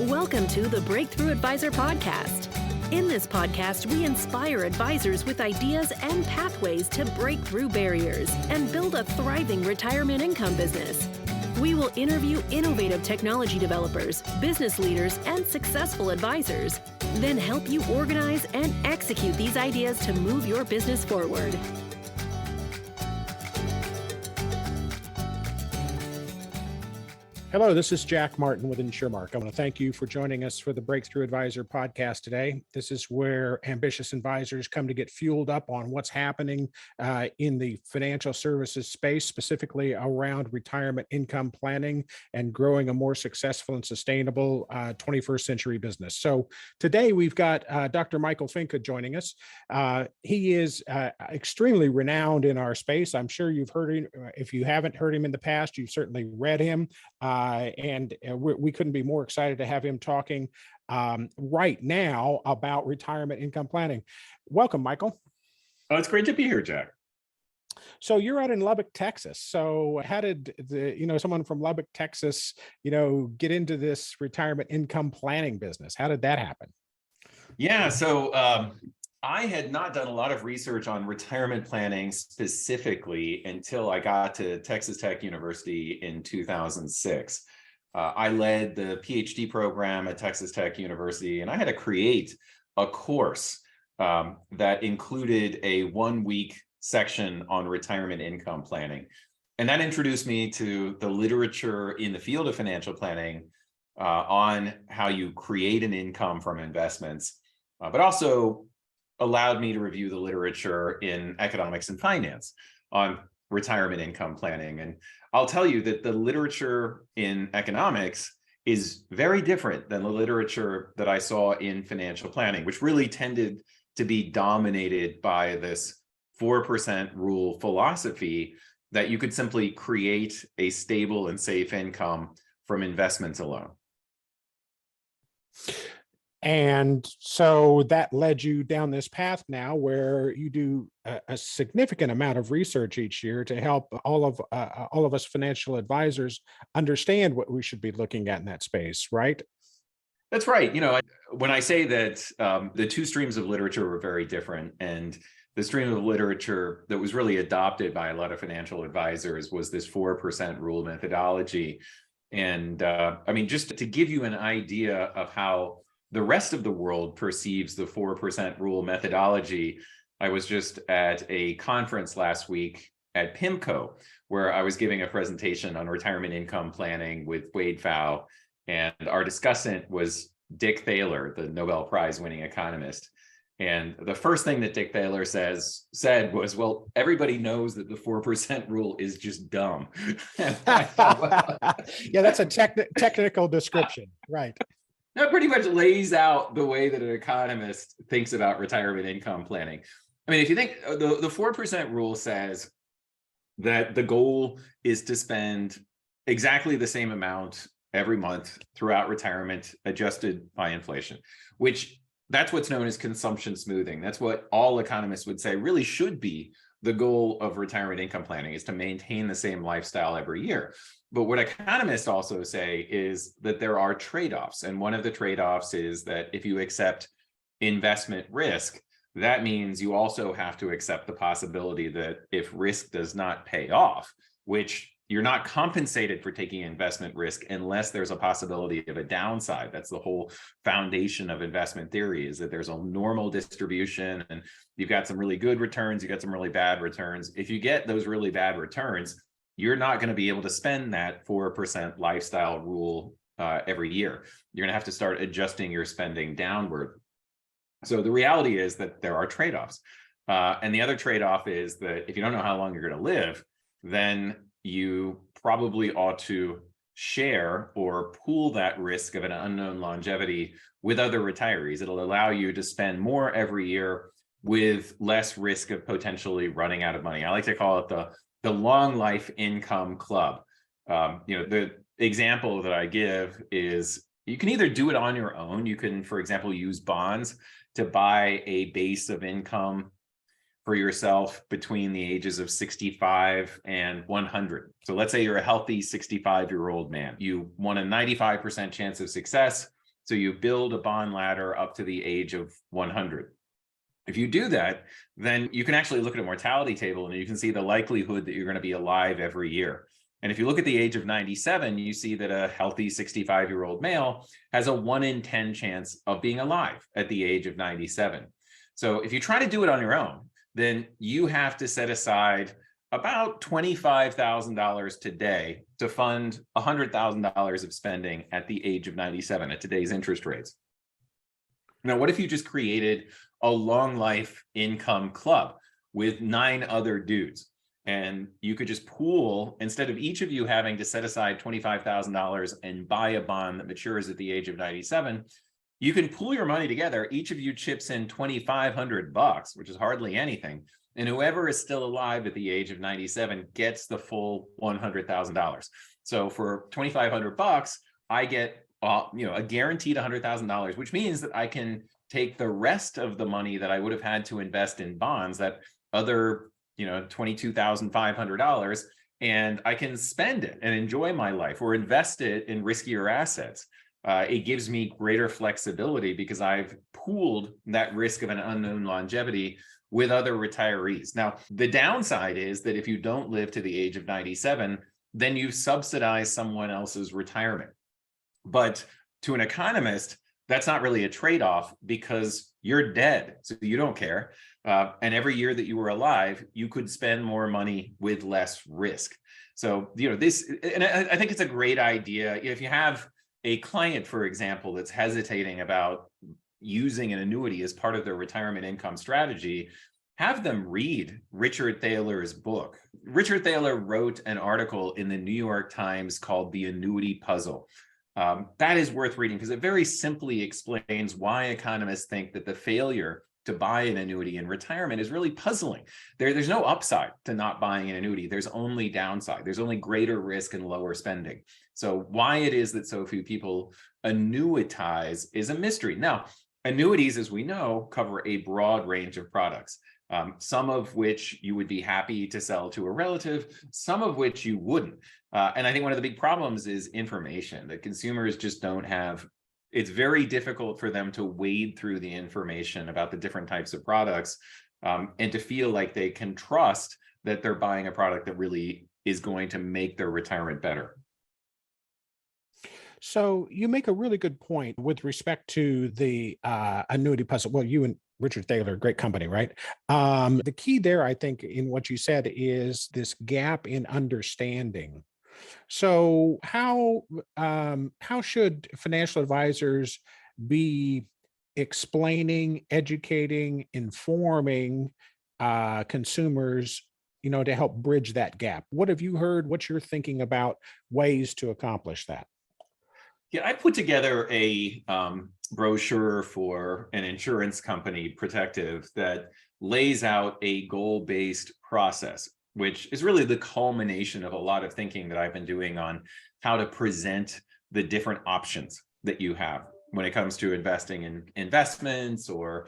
Welcome to the Breakthrough Advisor Podcast. In this podcast, we inspire advisors with ideas and pathways to break through barriers and build a thriving retirement income business. We will interview innovative technology developers, business leaders, and successful advisors, then help you organize and execute these ideas to move your business forward. Hello, this is Jack Martin with InsureMark. I want to thank you for joining us for the Breakthrough Advisor podcast today. This is where ambitious advisors come to get fueled up on what's happening in the financial services space, specifically around retirement income planning and growing a more successful and sustainable 21st century business. So today we've got Dr. Michael Finke joining us. He is extremely renowned in our space. I'm sure you've heard him. If you haven't heard him in the past, you've certainly read him. And we couldn't be more excited to have him talking right now about retirement income planning. Welcome, Michael. Oh, it's great to be here, Jack. So you're out in Lubbock, Texas. So how did someone from Lubbock, Texas, get into this retirement income planning business? How did that happen? Yeah, so I had not done a lot of research on retirement planning specifically until I got to Texas Tech University in 2006. I led the PhD program at Texas Tech University, and I had to create a course that included a 1-week section on retirement income planning. And that introduced me to the literature in the field of financial planning on how you create an income from investments, but also allowed me to review the literature in economics and finance on retirement income planning. And I'll tell you that the literature in economics is very different than the literature that I saw in financial planning, which really tended to be dominated by this 4% rule philosophy that you could simply create a stable and safe income from investments alone. And so that led you down this path now where you do a significant amount of research each year to help all of us financial advisors understand what we should be looking at in that space, right? That's right. When I say that the two streams of literature were very different, and the stream of literature that was really adopted by a lot of financial advisors was this 4% rule methodology. And just to give you an idea of how the rest of the world perceives the 4% rule methodology, I was just at a conference last week at PIMCO, where I was giving a presentation on retirement income planning with Wade Pfau, and our discussant was Dick Thaler, the Nobel Prize winning economist. And the first thing that Dick Thaler said was, well, everybody knows that the 4% rule is just dumb. Yeah, that's a technical description, right? That pretty much lays out the way that an economist thinks about retirement income planning. I mean, if you think the 4% rule says that the goal is to spend exactly the same amount every month throughout retirement, adjusted by inflation, which that's what's known as consumption smoothing. That's what all economists would say really should be the goal of retirement income planning, is to maintain the same lifestyle every year. But what economists also say is that there are trade-offs. And one of the trade-offs is that if you accept investment risk, that means you also have to accept the possibility that if risk does not pay off, which you're not compensated for taking investment risk unless there's a possibility of a downside. That's the whole foundation of investment theory, is that there's a normal distribution and you've got some really good returns, you got some really bad returns. If you get those really bad returns, you're not going to be able to spend that 4% lifestyle rule every year. You're going to have to start adjusting your spending downward. So the reality is that there are trade-offs. And the other trade-off is that if you don't know how long you're going to live, then you probably ought to share or pool that risk of an unknown longevity with other retirees. It'll allow you to spend more every year with less risk of potentially running out of money. I like to call it the long life income club. The example that I give is you can either do it on your own. You can, for example, use bonds to buy a base of income for yourself between the ages of 65 and 100. So let's say you're a healthy 65-year-old man. You want a 95% chance of success. So you build a bond ladder up to the age of 100. If you do that, then you can actually look at a mortality table and you can see the likelihood that you're going to be alive every year. And if you look at the age of 97, you see that a healthy 65-year-old male has a 1 in 10 chance of being alive at the age of 97. So if you try to do it on your own, then you have to set aside about $25,000 today to fund $100,000 of spending at the age of 97 at today's interest rates. Now, what if you just created a long life income club with 9 other dudes? And you could just pool, instead of each of you having to set aside $25,000 and buy a bond that matures at the age of 97, you can pool your money together. Each of you chips in $2,500, which is hardly anything. And whoever is still alive at the age of 97 gets the full $100,000. So for $2,500, I get a guaranteed $100,000, which means that I can take the rest of the money that I would have had to invest in bonds, that other $22,500, and I can spend it and enjoy my life or invest it in riskier assets. It gives me greater flexibility because I've pooled that risk of an unknown longevity with other retirees. Now, the downside is that if you don't live to the age of 97, then you subsidize someone else's retirement. But to an economist, that's not really a trade-off because you're dead, so you don't care. And every year that you were alive, you could spend more money with less risk. So, this, and I think it's a great idea. If you have a client, for example, that's hesitating about using an annuity as part of their retirement income strategy, have them read Richard Thaler's book. Richard Thaler wrote an article in the New York Times called The Annuity Puzzle. That is worth reading because it very simply explains why economists think that the failure to buy an annuity in retirement is really puzzling. There's no upside to not buying an annuity. There's only downside. There's only greater risk and lower spending. So why it is that so few people annuitize is a mystery. Now, annuities, as we know, cover a broad range of products. Some of which you would be happy to sell to a relative, some of which you wouldn't. And I think one of the big problems is information that consumers just don't have. It's very difficult for them to wade through the information about the different types of products and to feel like they can trust that they're buying a product that really is going to make their retirement better. So you make a really good point with respect to the annuity puzzle. Well, you and Richard Thaler, great company, right? The key there, I think, in what you said is this gap in understanding. So how should financial advisors be explaining, educating, informing consumers, to help bridge that gap? What have you heard? What you're thinking about ways to accomplish that? Yeah, I put together a brochure for an insurance company, Protective, that lays out a goal-based process, which is really the culmination of a lot of thinking that I've been doing on how to present the different options that you have when it comes to investing in investments or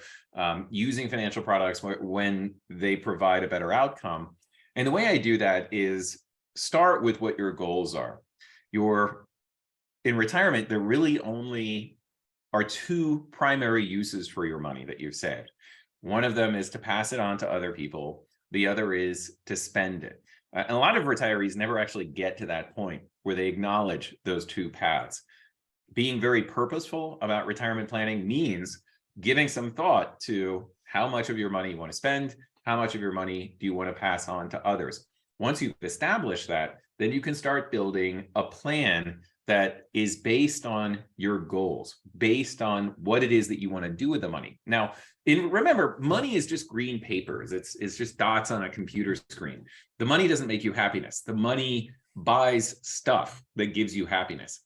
using financial products when they provide a better outcome. And the way I do that is start with what your goals are. In retirement, there really only are 2 primary uses for your money that you've saved. One of them is to pass it on to other people. The other is to spend it. And a lot of retirees never actually get to that point where they acknowledge those 2 paths. Being very purposeful about retirement planning means giving some thought to how much of your money you want to spend, how much of your money do you want to pass on to others. Once you've established that, then you can start building a plan that is based on your goals, based on what it is that you want to do with the money. Now, remember, money is just green papers. It's just dots on a computer screen. The money doesn't make you happiness. The money buys stuff that gives you happiness.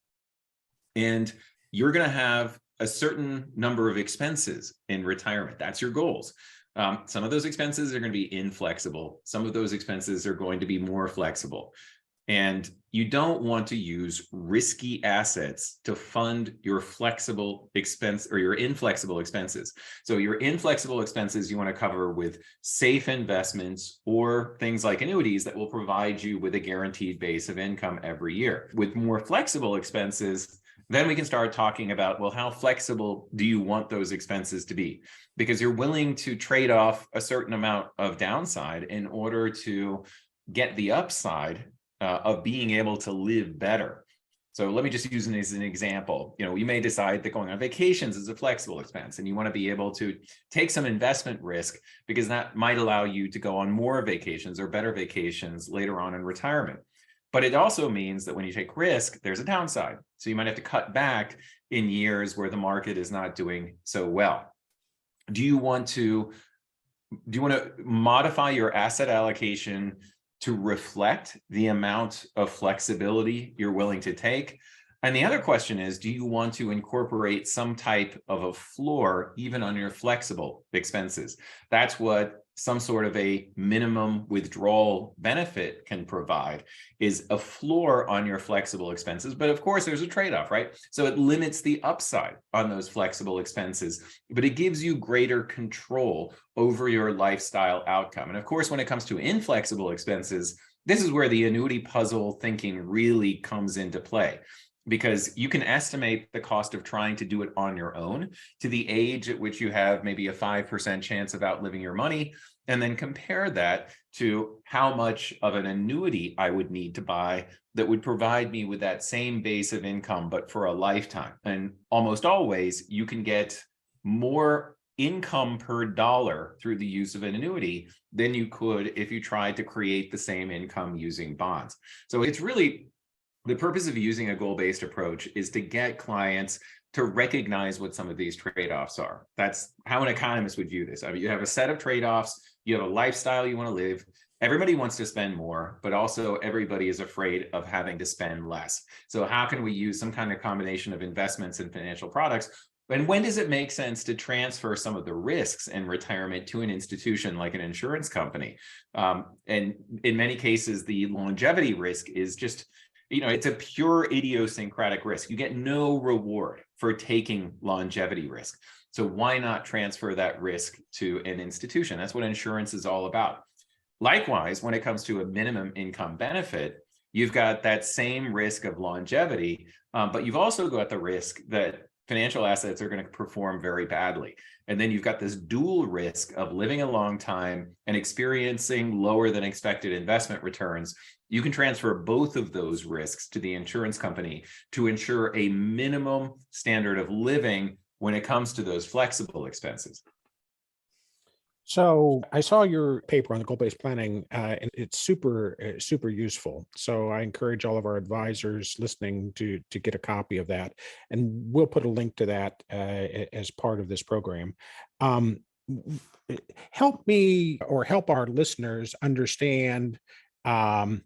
And you're going to have a certain number of expenses in retirement. That's your goals. Some of those expenses are going to be inflexible. Some of those expenses are going to be more flexible. And you don't want to use risky assets to fund your flexible expense or your inflexible expenses. So your inflexible expenses you want to cover with safe investments or things like annuities that will provide you with a guaranteed base of income every year. With more flexible expenses, Then we can start talking about, well, how flexible do you want those expenses to be? Because you're willing to trade off a certain amount of downside in order to get the upside of being able to live better. So let me just use it as an example. You may decide that going on vacations is a flexible expense, and you want to be able to take some investment risk because that might allow you to go on more vacations or better vacations later on in retirement. But it also means that when you take risk, there's a downside. So you might have to cut back in years where the market is not doing so well. Do you want to modify your asset allocation to reflect the amount of flexibility you're willing to take? And the other question is, do you want to incorporate some type of a floor even on your flexible expenses? That's what some sort of a minimum withdrawal benefit can provide, is a floor on your flexible expenses. But of course, there's a trade-off, right? So it limits the upside on those flexible expenses, but it gives you greater control over your lifestyle outcome. And of course, when it comes to inflexible expenses, this is where the annuity puzzle thinking really comes into play, because you can estimate the cost of trying to do it on your own to the age at which you have maybe a 5% chance of outliving your money, and then compare that to how much of an annuity I would need to buy that would provide me with that same base of income, but for a lifetime. And almost always, you can get more income per dollar through the use of an annuity than you could if you tried to create the same income using bonds. So it's really, the purpose of using a goal-based approach is to get clients to recognize what some of these trade-offs are. That's how an economist would view this. I mean, you have a set of trade-offs, you have a lifestyle you want to live. Everybody wants to spend more, but also everybody is afraid of having to spend less. So how can we use some kind of combination of investments and financial products? And when does it make sense to transfer some of the risks in retirement to an institution like an insurance company? And in many cases, the longevity risk is just, it's a pure idiosyncratic risk. You get no reward for taking longevity risk. So why not transfer that risk to an institution? That's what insurance is all about. Likewise, when it comes to a minimum income benefit, you've got that same risk of longevity, but you've also got the risk that financial assets are going to perform very badly. And then you've got this dual risk of living a long time and experiencing lower than expected investment returns. You can transfer both of those risks to the insurance company to ensure a minimum standard of living when it comes to those flexible expenses. So I saw your paper on the goal-based planning, and it's super useful. So I encourage all of our advisors listening to get a copy of that, and we'll put a link to that as part of this program. Help me or help our listeners understand how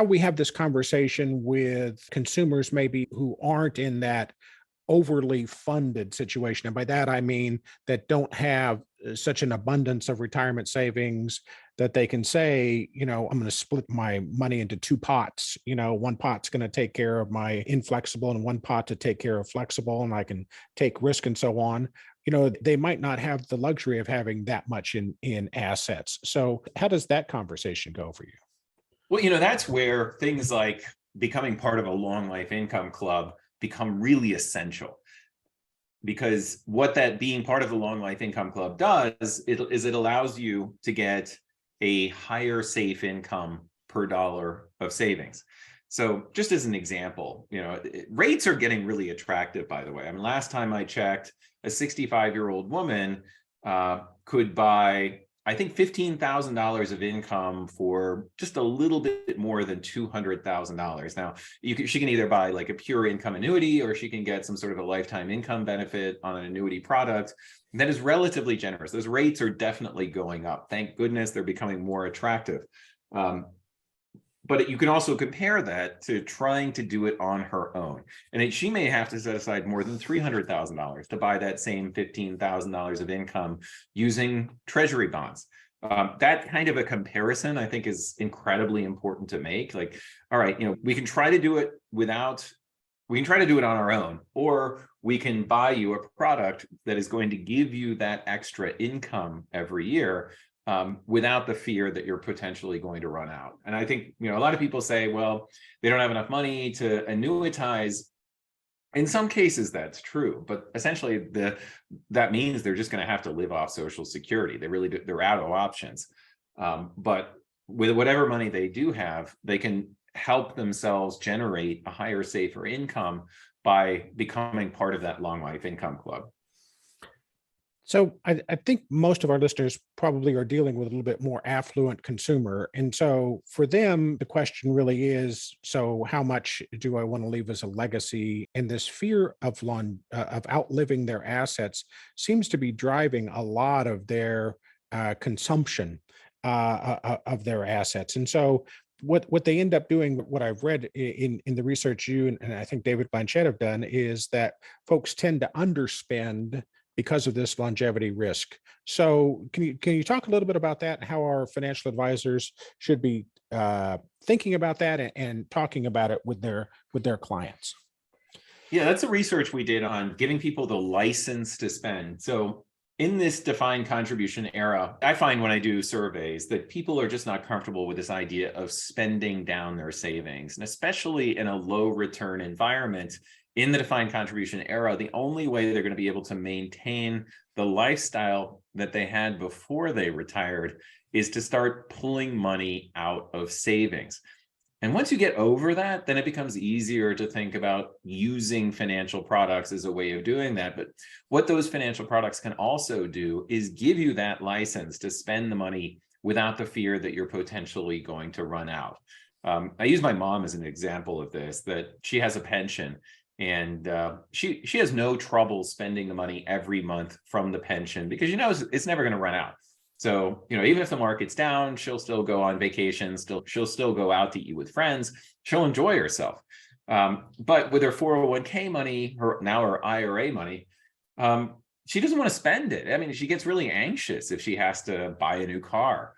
we have this conversation with consumers maybe who aren't in that overly funded situation. And by that, I mean that don't have such an abundance of retirement savings that they can say, I'm going to split my money into two pots. One pot's going to take care of my inflexible and one pot to take care of flexible, and I can take risk and so on. They might not have the luxury of having that much in assets. So how does that conversation go for you? Well, that's where things like becoming part of a long life income club become really essential, because what that being part of the long life income club does is it allows you to get a higher safe income per dollar of savings. So just as an example, rates are getting really attractive, by the way. I mean, last time I checked, a 65-year-old woman could buy, I think, $15,000 of income for just a little bit more than $200,000. Now, she can either buy like a pure income annuity, or she can get some sort of a lifetime income benefit on an annuity product that is relatively generous. Those rates are definitely going up. Thank goodness they're becoming more attractive. But you can also compare that to trying to do it on her own. And she may have to set aside more than $300,000 to buy that same $15,000 of income using treasury bonds. That kind of a comparison, I think, is incredibly important to make. Like, all right, we can try to do it on our own, or we can buy you a product that is going to give you that extra income every year. without the fear that you're potentially going to run out. And I think, a lot of people say, well, they don't have enough money to annuitize. In some cases, that's true, but essentially that means they're just going to have to live off Social Security. They're out of options. But with whatever money they do have, they can help themselves generate a higher, safer income by becoming part of that long life income club. So I think most of our listeners probably are dealing with a little bit more affluent consumer. And so for them, the question really is, so how much do I want to leave as a legacy? And this fear of outliving their assets seems to be driving a lot of their consumption of their assets. And so what they end up doing, what I've read in the research you and I think David Blanchett have done, is that folks tend to underspend because of this longevity risk. So can you talk a little bit about that and how our financial advisors should be thinking about that and talking about it with their clients? Yeah, that's the research we did on giving people the license to spend. So in this defined contribution era, I find when I do surveys that people are just not comfortable with this idea of spending down their savings. And especially in a low return environment, in the defined contribution era, the only way they're going to be able to maintain the lifestyle that they had before they retired is to start pulling money out of savings. And once you get over that, then it becomes easier to think about using financial products as a way of doing that. But what those financial products can also do is give you that license to spend the money without the fear that you're potentially going to run out. I use my mom as an example of this, that she has a pension. And she has no trouble spending the money every month from the pension because it's never going to run out. So, even if the market's down, she'll still go on vacations, she'll still go out to eat with friends, she'll enjoy herself. But with her 401k money, her IRA money, she doesn't want to spend it. I mean, she gets really anxious if she has to buy a new car.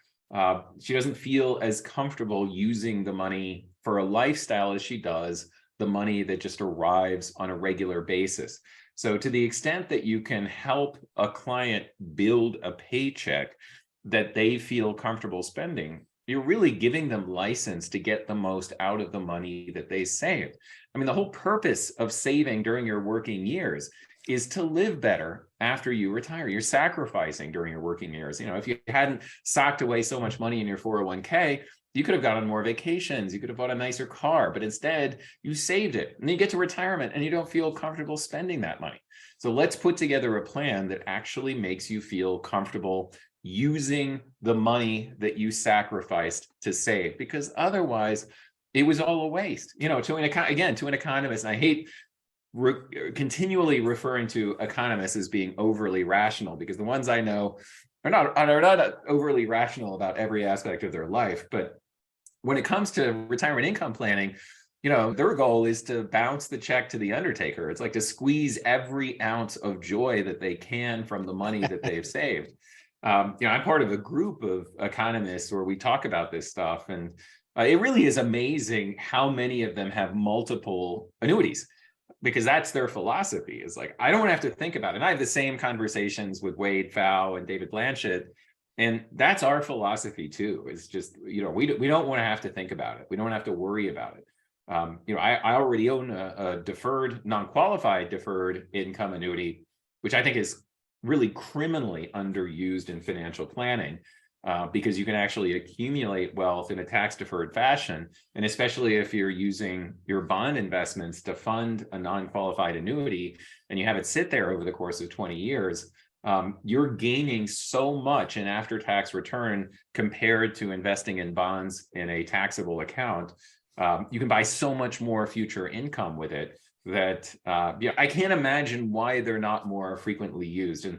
She doesn't feel as comfortable using the money for a lifestyle as she does the money that just arrives on a regular basis. So to the extent that you can help a client build a paycheck that they feel comfortable spending, you're really giving them license to get the most out of the money that they save. I mean, the whole purpose of saving during your working years is to live better after you retire. You're sacrificing during your working years. If you hadn't socked away so much money in your 401k, you could have gone on more vacations. You could have bought a nicer car, but instead you saved it. And then you get to retirement and you don't feel comfortable spending that money. So let's put together a plan that actually makes you feel comfortable using the money that you sacrificed to save, because otherwise it was all a waste. To an economist, and I hate continually referring to economists as being overly rational, because the ones I know are not overly rational about every aspect of their life. But when it comes to retirement income planning, their goal is to bounce the check to the undertaker. It's like to squeeze every ounce of joy that they can from the money that they've saved. I'm part of a group of economists where we talk about this stuff, and it really is amazing how many of them have multiple annuities, because that's their philosophy. Is like, I don't have to think about it. And I have the same conversations with Wade Pfau and David Blanchett, and that's our philosophy too. It's just, we don't want to have to think about it. We don't have to worry about it. I already own a deferred, non-qualified deferred income annuity, which I think is really criminally underused in financial planning, because you can actually accumulate wealth in a tax-deferred fashion. And especially if you're using your bond investments to fund a non-qualified annuity and you have it sit there over the course of 20 years, you're gaining so much in after-tax return compared to investing in bonds in a taxable account. You can buy so much more future income with it that I can't imagine why they're not more frequently used. And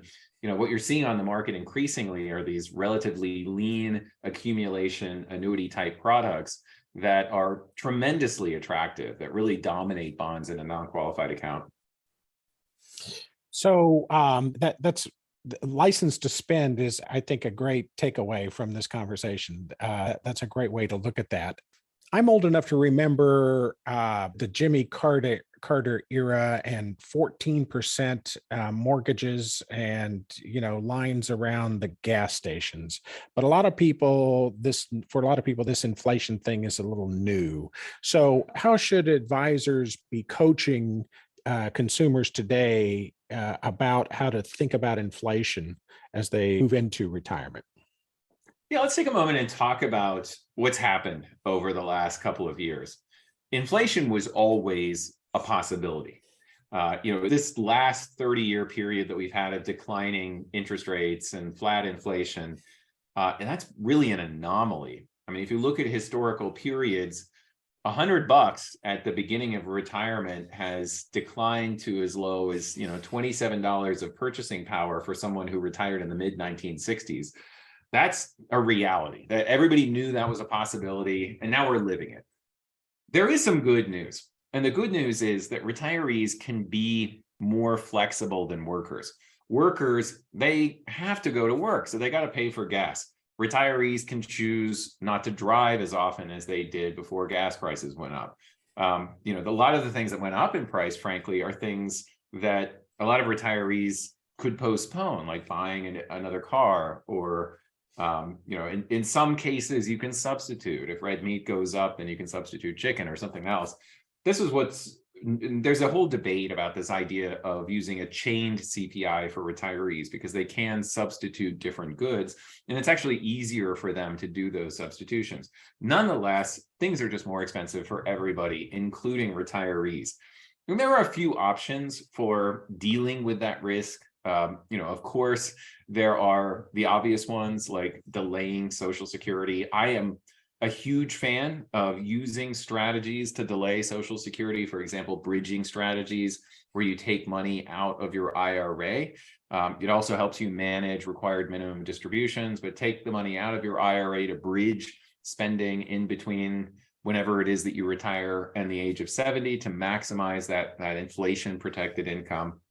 what you're seeing on the market increasingly are these relatively lean accumulation annuity type products that are tremendously attractive, that really dominate bonds in a non-qualified account. So that's license to spend is, I think, a great takeaway from this conversation. That's a great way to look at that. I'm old enough to remember the Jimmy Carter era and 14% mortgages and lines around the gas stations. But for a lot of people, this inflation thing is a little new. So, how should advisors be coaching consumers today about how to think about inflation as they move into retirement? Yeah, let's take a moment and talk about what's happened over the last couple of years. Inflation was always a possibility. This last 30-year period that we've had of declining interest rates and flat inflation, and that's really an anomaly. I mean, if you look at historical periods, $100 at the beginning of retirement has declined to as low as $27 of purchasing power for someone who retired in the mid 1960s. That's a reality that everybody knew that was a possibility, and now we're living it. There is some good news. And the good news is that retirees can be more flexible than workers. Workers, they have to go to work, so they got to pay for gas. Retirees can choose not to drive as often as they did before gas prices went up. A lot of the things that went up in price, frankly, are things that a lot of retirees could postpone, like buying another car, or in some cases, you can substitute. If red meat goes up, then you can substitute chicken or something else. There's a whole debate about this idea of using a chained CPI for retirees because they can substitute different goods, and it's actually easier for them to do those substitutions. Nonetheless, things are just more expensive for everybody, including retirees. And there are a few options for dealing with that risk. Of course, there are the obvious ones like delaying Social Security. I am a huge fan of using strategies to delay Social Security, for example, bridging strategies where you take money out of your IRA. It also helps you manage required minimum distributions, but take the money out of your IRA to bridge spending in between whenever it is that you retire and the age of 70 to maximize that inflation protected income.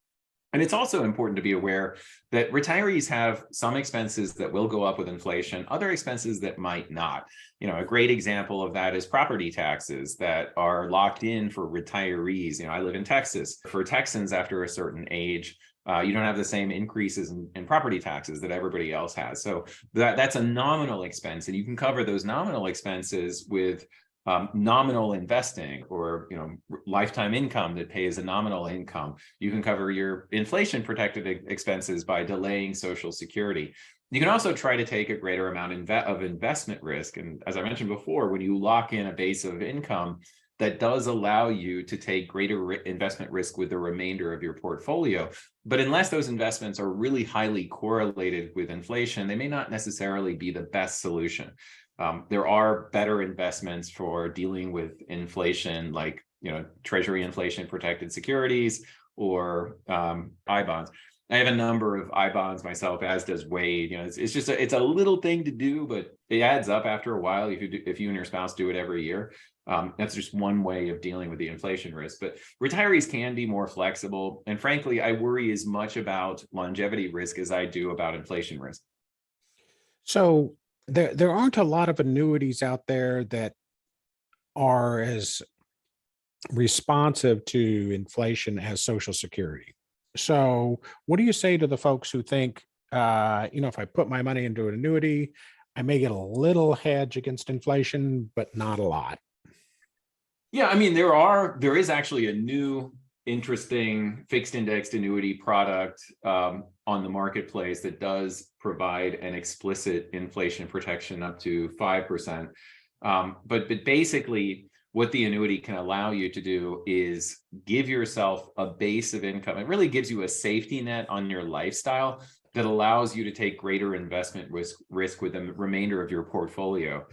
And it's also important to be aware that retirees have some expenses that will go up with inflation, other expenses that might not. A great example of that is property taxes that are locked in for retirees. I live in Texas. For Texans after a certain age, you don't have the same increases in property taxes that everybody else has. So that's a nominal expense, and you can cover those nominal expenses with nominal investing or lifetime income that pays a nominal income. You can cover your inflation protected expenses by delaying Social Security. You can also try to take a greater amount of investment risk. And as I mentioned before, when you lock in a base of income, that does allow you to take greater investment risk with the remainder of your portfolio. But unless those investments are really highly correlated with inflation, they may not necessarily be the best solution. There are better investments for dealing with inflation, like Treasury inflation protected securities or I bonds. I have a number of I bonds myself, as does Wade. It's just it's a little thing to do, but it adds up after a while. If you and your spouse do it every year, that's just one way of dealing with the inflation risk. But retirees can be more flexible, and frankly, I worry as much about longevity risk as I do about inflation risk. So there aren't a lot of annuities out there that are as responsive to inflation as Social Security. So what do you say to the folks who think, if I put my money into an annuity, I may get a little hedge against inflation, but not a lot? Yeah, I mean, there is actually a new interesting fixed indexed annuity product on the marketplace that does provide an explicit inflation protection up to 5%. But basically, what the annuity can allow you to do is give yourself a base of income. It really gives you a safety net on your lifestyle that allows you to take greater investment risk with the remainder of your portfolio.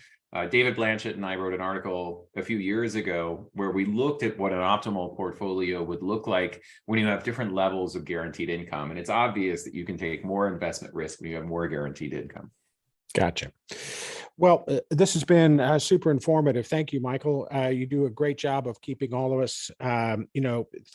David Blanchett and I wrote an article a few years ago where we looked at what an optimal portfolio would look like when you have different levels of guaranteed income. And it's obvious that you can take more investment risk when you have more guaranteed income. Gotcha. Well, this has been super informative. Thank you, Michael. You do a great job of keeping all of us,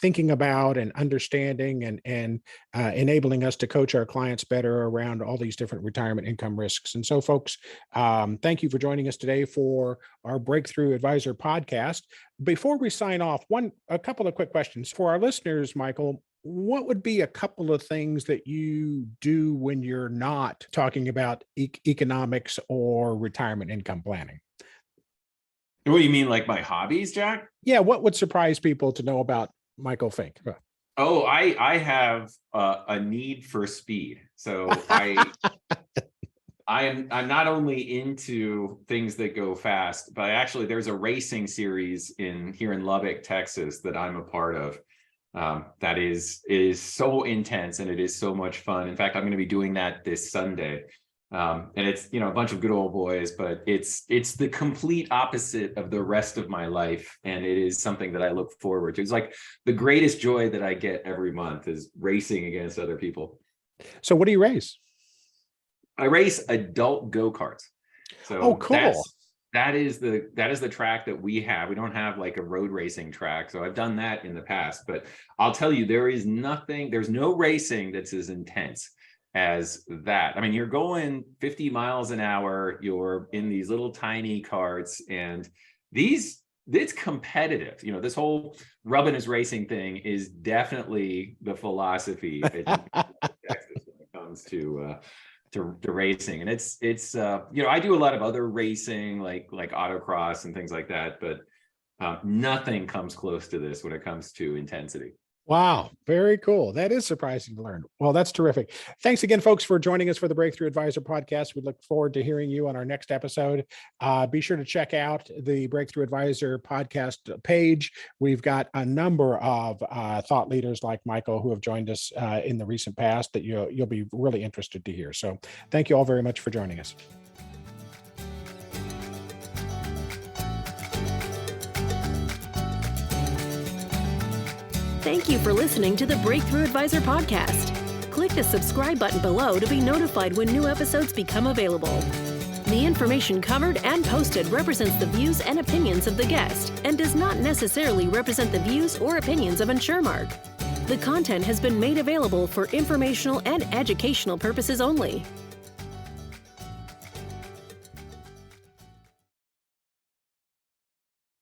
thinking about and understanding and enabling us to coach our clients better around all these different retirement income risks. And so, folks, thank you for joining us today for our Breakthrough Advisor podcast. Before we sign off, a couple of quick questions for our listeners, Michael. What would be a couple of things that you do when you're not talking about economics or retirement income planning? What do you mean, like my hobbies, Jack? Yeah, what would surprise people to know about Michael Finke? Oh, I have a need for speed. So I'm not only into things that go fast, but actually there's a racing series here in Lubbock, Texas, that I'm a part of. That is so intense and it is so much fun. In fact, I'm going to be doing that this Sunday. And it's, a bunch of good old boys, but it's the complete opposite of the rest of my life. And it is something that I look forward to. It's like the greatest joy that I get every month is racing against other people. So what do you race? I race adult go-karts. So cool. That is the track that we have. We don't have like a road racing track. So I've done that in the past, but I'll tell you, there's no racing that's as intense as that. I mean, you're going 50 miles an hour, you're in these little tiny carts, and it's competitive. This whole rubbing is racing thing is definitely the philosophy when it comes to racing. And it's I do a lot of other racing like autocross and things like that, but nothing comes close to this when it comes to intensity. Wow. Very cool. That is surprising to learn. Well, that's terrific. Thanks again, folks, for joining us for the Breakthrough Advisor podcast. We look forward to hearing you on our next episode. Be sure to check out the Breakthrough Advisor podcast page. We've got a number of thought leaders like Michael who have joined us in the recent past that you'll be really interested to hear. So thank you all very much for joining us. Thank you for listening to the Breakthrough Advisor podcast. Click the subscribe button below to be notified when new episodes become available. The information covered and posted represents the views and opinions of the guest and does not necessarily represent the views or opinions of InsureMark. The content has been made available for informational and educational purposes only.